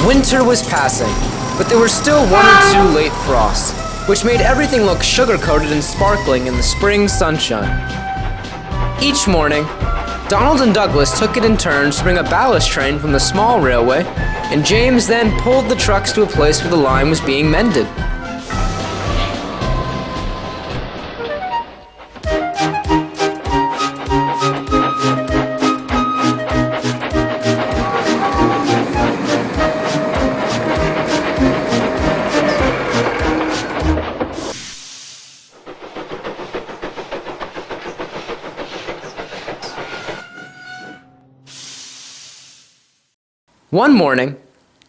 Winter was passing, but there were still 1 or 2 late frosts, which made everything look sugar-coated and sparkling in the spring sunshine. Each morning, Donald and Douglas took it in turns to bring a ballast train from the small railway, and James then pulled the trucks to a place where the line was being mended. One morning,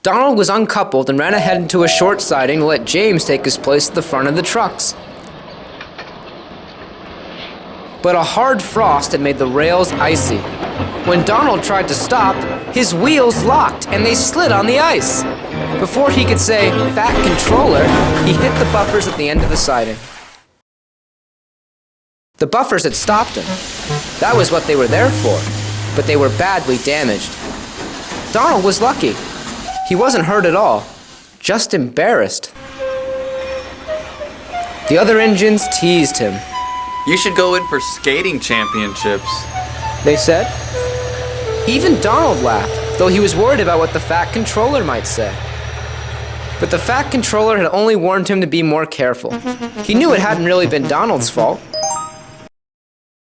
Donald was uncoupled and ran ahead into a short siding to let James take his place at the front of the trucks. But a hard frost had made the rails icy. When Donald tried to stop, his wheels locked and they slid on the ice. Before he could say, "Fat controller," he hit the buffers at the end of the siding. The buffers had stopped him. That was what they were there for, but they were badly damaged. Donald was lucky. He wasn't hurt at all, just embarrassed. The other engines teased him. "You should go in for skating championships," they said. Even Donald laughed, though he was worried about what the Fat Controller might say. But the Fat Controller had only warned him to be more careful. He knew it hadn't really been Donald's fault.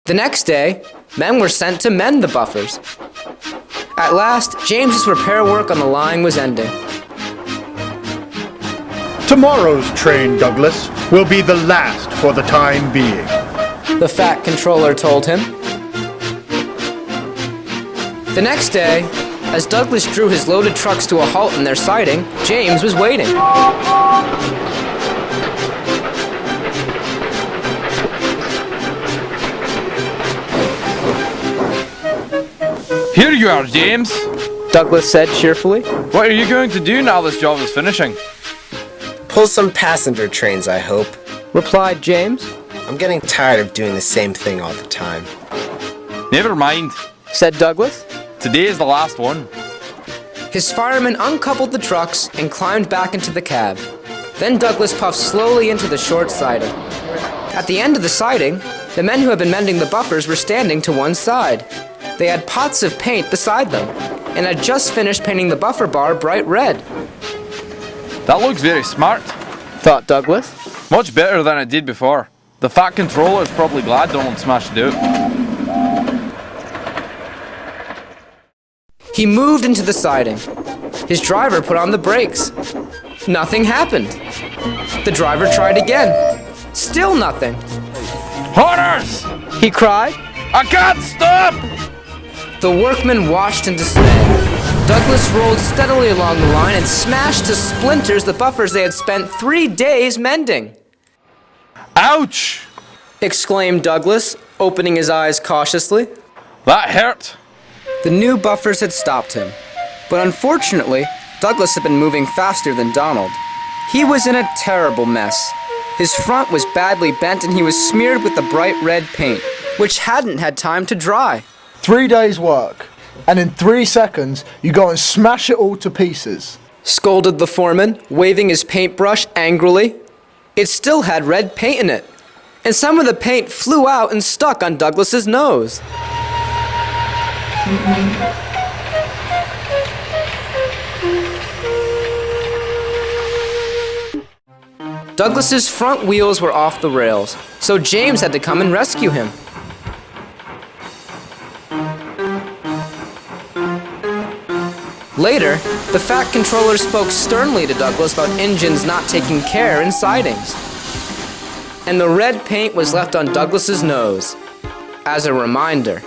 The next day, men were sent to mend the buffers. At last, James's repair work on the line was ending. "Tomorrow's train, Douglas, will be the last for the time being," the Fat Controller told him. The next day, as Douglas drew his loaded trucks to a halt in their siding, James was waiting. "Here you are, James," Douglas said cheerfully. "What are you going to do now this job is finishing?" "Pull some passenger trains, I hope," replied James. "I'm getting tired of doing the same thing all the time." "Never mind," said Douglas. "Today is the last one." His fireman uncoupled the trucks and climbed back into the cab. Then Douglas puffed slowly into the short siding. At the end of the siding, the men who had been mending the buffers were standing to one side. They had pots of paint beside them, and had just finished painting the buffer bar bright red. "That looks very smart," thought Douglas. "Much better than it did before. The Fat Controller is probably glad Donald smashed it out." He moved into the siding. His driver put on the brakes. Nothing happened. The driver tried again. Still nothing. "Horrors!" he cried. "I can't stop!" The workmen watched in dismay. Douglas rolled steadily along the line and smashed to splinters the buffers they had spent 3 days mending. "Ouch!" exclaimed Douglas, opening his eyes cautiously. "That hurt." The new buffers had stopped him. But unfortunately, Douglas had been moving faster than Donald. He was in a terrible mess. His front was badly bent and he was smeared with the bright red paint, which hadn't had time to dry. 3 days' work, and in 3 seconds you go and smash it all to pieces, scolded the foreman, waving his paintbrush angrily. It still had red paint in it, and some of the paint flew out and stuck on Douglas's nose. Douglas's front wheels were off the rails, so James had to come and rescue him. Later, the Fat Controller spoke sternly to Douglas about engines not taking care in sidings. And the red paint was left on Douglas's nose as a reminder.